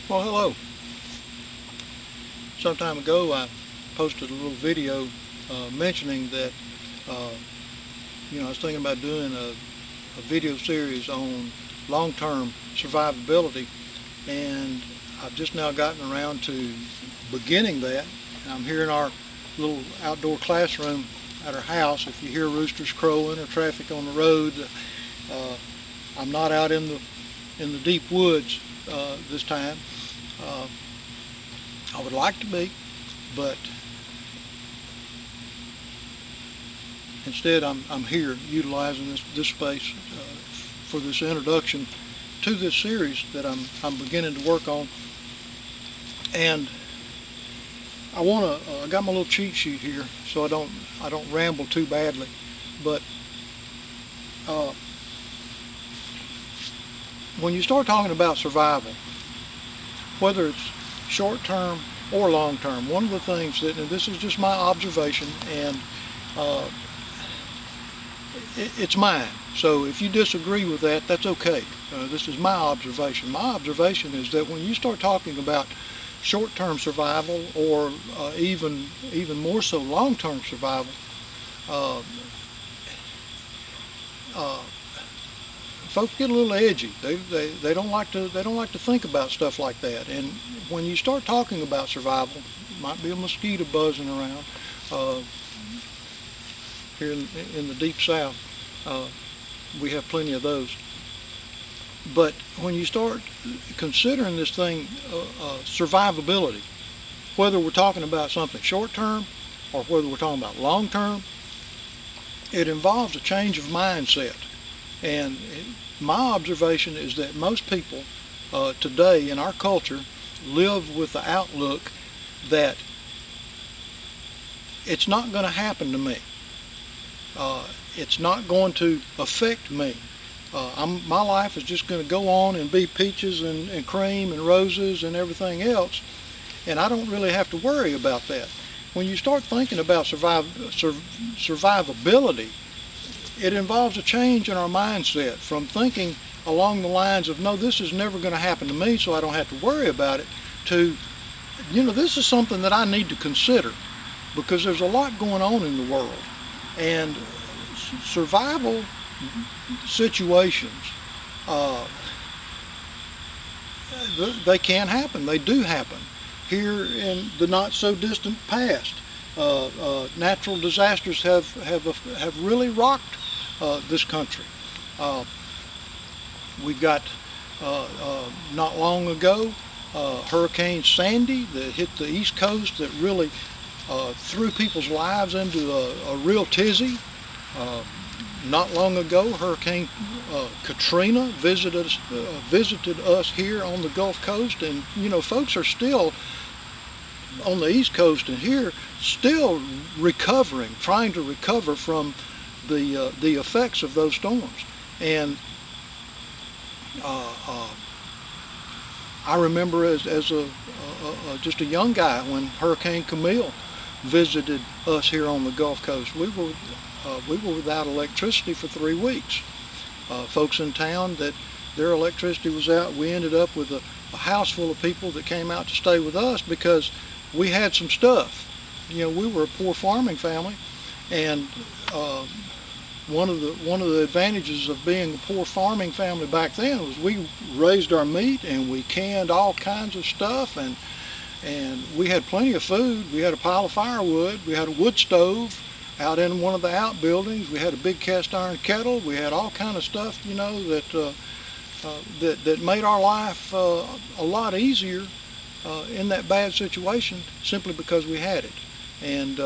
Well, hello. Some time ago I posted a little video mentioning that uh, I was thinking about doing a video series on long-term survivability, and I've just now gotten around to beginning that. I'm here in our little outdoor classroom at our house. If you hear roosters crowing or traffic on the road, uh, I'm not out in the deep woods this time. Uh, I would like to be, but instead I'm here utilizing this space for this introduction to this series that I'm beginning to work on. And I got my little cheat sheet here so I don't ramble too badly. But uh, when you start talking about survival, whether it's short term or long term, one of the things that, and this is just my observation, and uh, it's mine. So if you disagree with that, that's okay. This is my observation. My observation is that when you start talking about short-term survival, or even more so long-term survival, uh, uh, folks get a little edgy. They don't like to think about stuff like that. And when you start talking about survival, might be a mosquito buzzing around uh, here in the deep south. Uh, we have plenty of those. But when you start considering this thing, survivability, whether we're talking about something short term or whether we're talking about long term, it involves a change of mindset. And my observation is that most people today in our culture live with the outlook that it's not going to happen to me. It's not going to affect me. My life is just going to go on and be peaches and cream and roses and everything else, and I don't really have to worry about that. When you start thinking about survivability, it involves a change in our mindset from thinking along the lines of, no, this is never going to happen to me, so I don't have to worry about it, to, this is something that I need to consider because there's a lot going on in the world. And survival situations, uh, they can happen. They do happen. Here in the not so distant past, natural disasters have really rocked this country. We got not long ago Hurricane Sandy that hit the East Coast, that really threw people's lives into a real tizzy. Not long ago, Hurricane Katrina visited us here on the Gulf Coast, and folks are still on the East Coast and here still recovering, trying to recover from the effects of those storms. And I remember as just a young guy when Hurricane Camille visited us here on the Gulf Coast. We were without electricity for 3 weeks. Folks in town that their electricity was out, we ended up with a house full of people that came out to stay with us because we had some stuff. We were a poor farming family, and one of the advantages of being a poor farming family back then was we raised our meat and we canned all kinds of stuff, and we had plenty of food. We had a pile of firewood. We had a wood stove out in one of the outbuildings. We had a big cast iron kettle. We had all kind of stuff, that made our life a lot easier in that bad situation, simply because we had it. And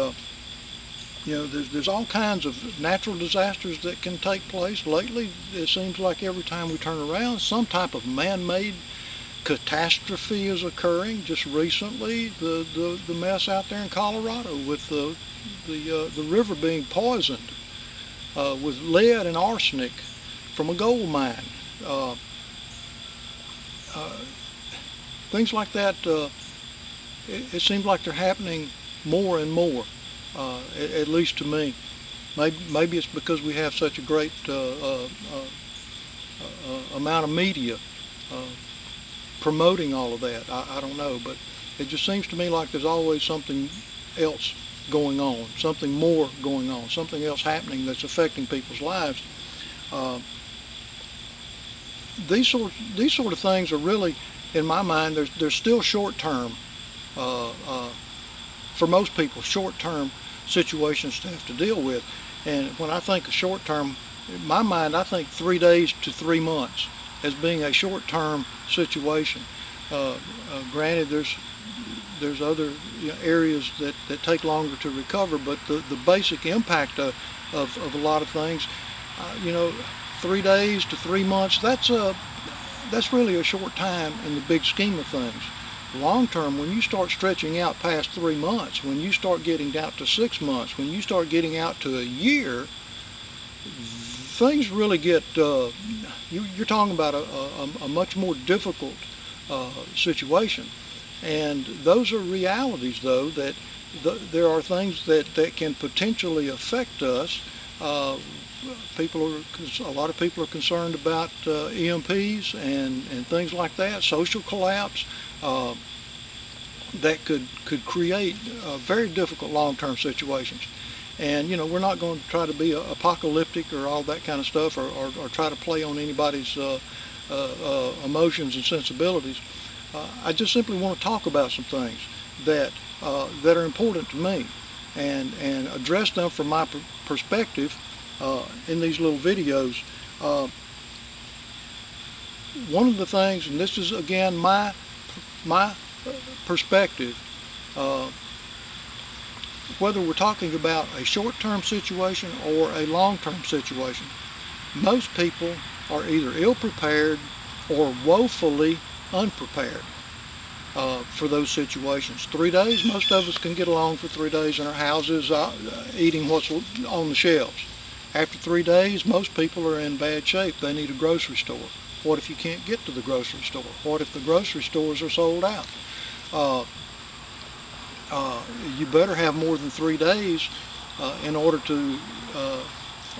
there's all kinds of natural disasters that can take place. Lately, it seems like every time we turn around, some type of man-made catastrophe is occurring. Just recently, the mess out there in Colorado with the river being poisoned with lead and arsenic from a gold mine. Things like that, it seems like they're happening more and more, at least to me. Maybe it's because we have such a great amount of media promoting all of that. I don't know, but it just seems to me like there's always something else going on, something more going on, something else happening that's affecting people's lives. Uh, these sort of things are really, in my mind, they're still short-term for most people, short-term situations to have to deal with. And when I think of short-term, in my mind, I think 3 days to 3 months as being a short-term situation. Granted, there's other areas that take longer to recover, but the basic impact of a lot of things, 3 days to 3 months, that's really a short time in the big scheme of things. Long term, when you start stretching out past 3 months, when you start getting out to 6 months, when you start getting out to a year, things really get, you're talking about a much more difficult situation. And those are realities, though, that there are things that can potentially affect us. A lot of people are concerned about EMPs and things like that, social collapse, that could create very difficult long-term situations. And we're not going to try to be apocalyptic or all that kind of stuff, or try to play on anybody's emotions and sensibilities. I just simply want to talk about some things that are important to me, and address them from my perspective in these little videos. One of the things, and this is again my perspective, whether we're talking about a short-term situation or a long-term situation, most people are either ill-prepared or woefully unprepared for those situations. 3 days, most of us can get along for 3 days in our houses, eating what's on the shelves. After 3 days, most people are in bad shape. They need a grocery store. What if you can't get to the grocery store? What if the grocery stores are sold out? You better have more than 3 days in order to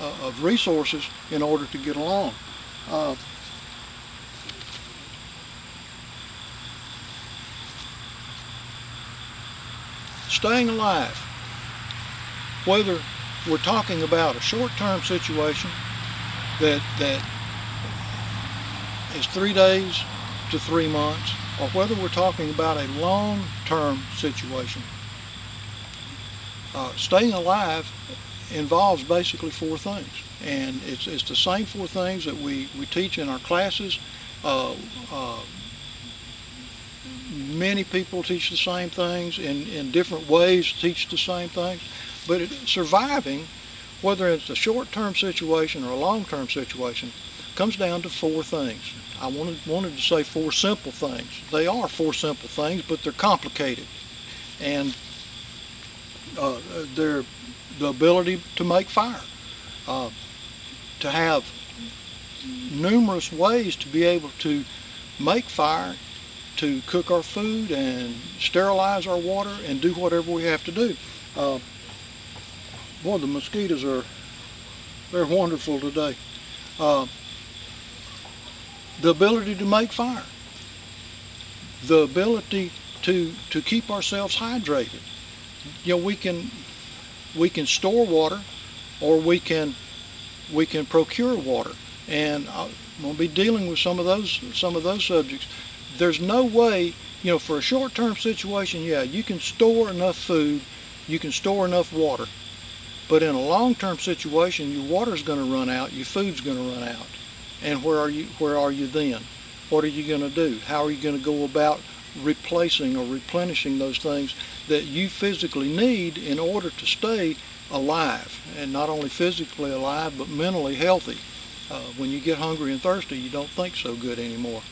of resources in order to get along. Staying alive, whether we're talking about a short-term situation that is 3 days to 3 months, or whether we're talking about a long-term situation, staying alive involves basically 4 things, and it's the same 4 things that we teach in our classes. Many people teach the same things in different ways, teach the same things, but surviving, whether it's a short-term situation or a long-term situation, comes down to 4 things. I wanted to say 4 simple things. They are 4 simple things, but they're complicated. And they're the ability to make fire, to have numerous ways to be able to make fire, to cook our food and sterilize our water and do whatever we have to do. Boy, the mosquitoes they're wonderful today. The ability to make fire, the ability to keep ourselves hydrated. We can store water, or we can procure water, and I'm going to be dealing with some of those subjects. There's no way, for a short-term situation, yeah, you can store enough food, you can store enough water, but in a long-term situation, your water's going to run out, your food's going to run out, and where are you then? What are you going to do? How are you going to go about replacing or replenishing those things that you physically need in order to stay alive, and not only physically alive but mentally healthy? When you get hungry and thirsty, you don't think so good anymore.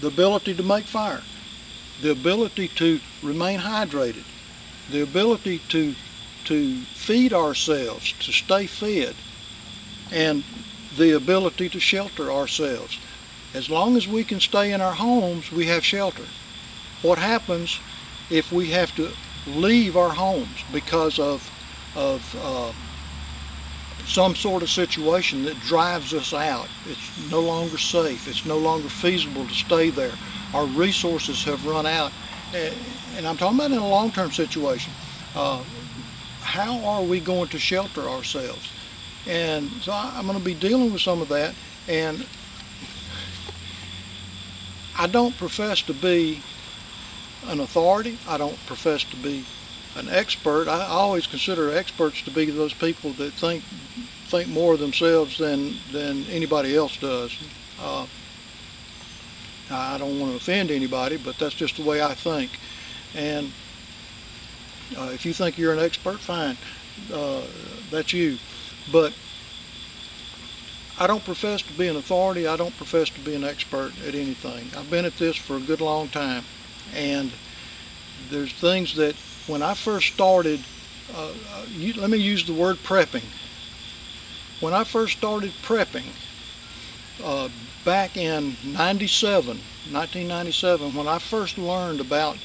The ability to make fire, the ability to remain hydrated, the ability to feed ourselves, to stay fed, and the ability to shelter ourselves. As long as we can stay in our homes, we have shelter. What happens if we have to leave our homes because of some sort of situation that drives us out. It's no longer safe. It's no longer feasible to stay there. Our resources have run out. And I'm talking about in a long-term situation. How are we going to shelter ourselves? And so I'm going to be dealing with some of that. And I don't profess to be an authority. I don't profess to be an expert. I always consider experts to be those people that think more of themselves than anybody else does. I don't want to offend anybody, but that's just the way I think. And if you think you're an expert, fine, that's you. But I don't profess to be an authority. I don't profess to be an expert at anything. I've been at this for a good long time, and there's things that when I first started, let me use the word prepping. When I first started prepping, back in 1997, when I first learned about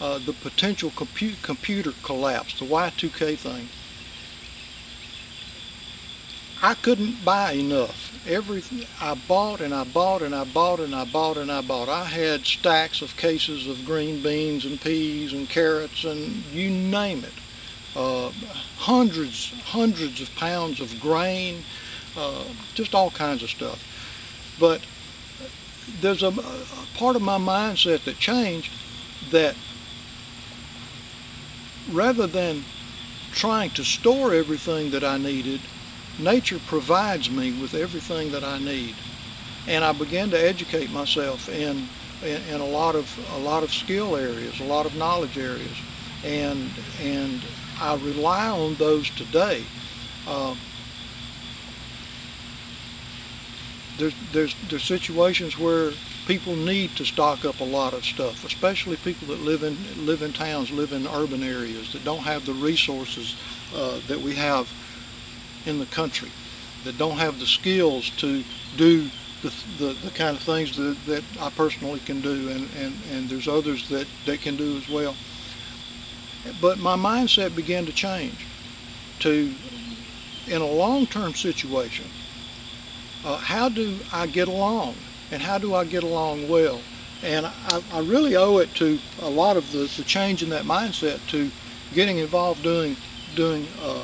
the potential computer collapse, the Y2K thing, I couldn't buy enough. I bought and I bought and I bought and I bought and I bought. I had stacks of cases of green beans and peas and carrots and you name it. Hundreds of pounds of grain, just all kinds of stuff. But there's a part of my mindset that changed, that rather than trying to store everything that I needed, nature provides me with everything that I need. And I began to educate myself in a lot of skill areas, a lot of knowledge areas, and I rely on those today. There's situations where people need to stock up a lot of stuff, especially people that live in towns, live in urban areas that don't have the resources that we have in the country, that don't have the skills to do the kind of things that I personally can do, and there's others that can do as well. But my mindset began to change to, in a long-term situation, how do I get along, and how do I get along well? And I really owe it to a lot of the change in that mindset to getting involved doing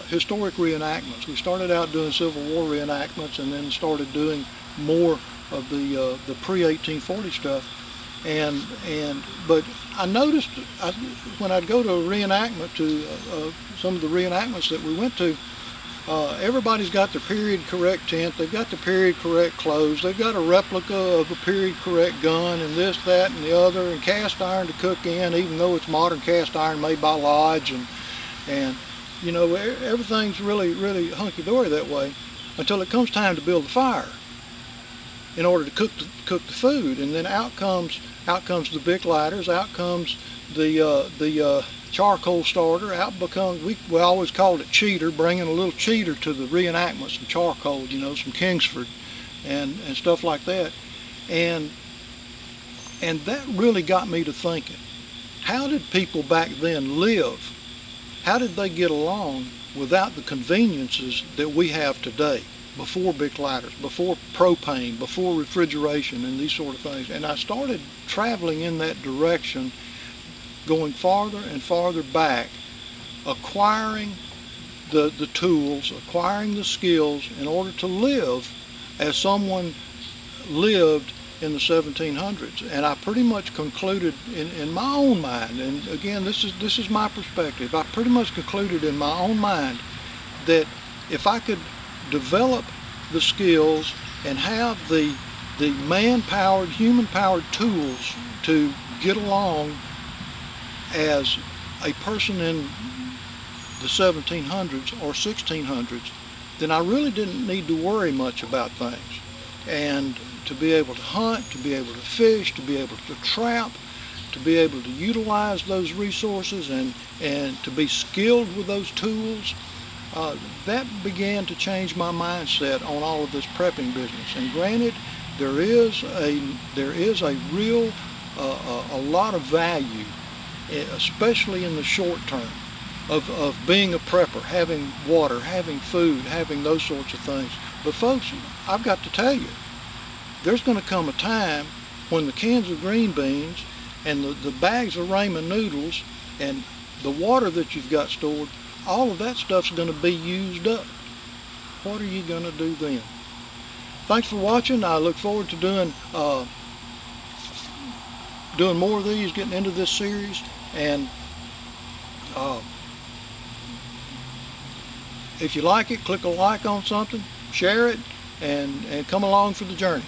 historic reenactments. We started out doing Civil War reenactments, and then started doing more of the pre-1840 stuff. But I noticed when I'd go to a reenactment, to some of the reenactments that we went to, everybody's got their period correct tent, they've got the period correct clothes, they've got a replica of a period correct gun, and this, that, and the other, and cast iron to cook in, even though it's modern cast iron made by Lodge, and you know, everything's really hunky-dory that way until it comes time to build the fire in order to cook the food. And then out comes the Bic lighters, out comes the charcoal starter, out becomes, we always called it cheater, bringing a little cheater to the reenactment, some charcoal, you know, some Kingsford and stuff like that. And that really got me to thinking, how did people back then live? How did they get along without the conveniences that we have today, before Bic lighters, before propane, before refrigeration and these sort of things? And I started traveling in that direction, going farther and farther back, acquiring the tools, acquiring the skills in order to live as someone lived in the 1700s. And I pretty much concluded in my own mind, and again, this is my perspective, I pretty much concluded in my own mind that if I could develop the skills and have the man-powered, human-powered tools to get along as a person in the 1700s or 1600s, then I really didn't need to worry much about things. And to be able to hunt, to be able to fish, to be able to trap, to be able to utilize those resources and to be skilled with those tools, that began to change my mindset on all of this prepping business. And granted, there is a lot of value, especially in the short term, of being a prepper, having water, having food, having those sorts of things. But folks, I've got to tell you, there's going to come a time when the cans of green beans and the bags of ramen noodles and the water that you've got stored, all of that stuff's going to be used up. What are you going to do then? Thanks for watching. I look forward to doing more of these, getting into this series, and if you like it, click a like on something, share it, and come along for the journey.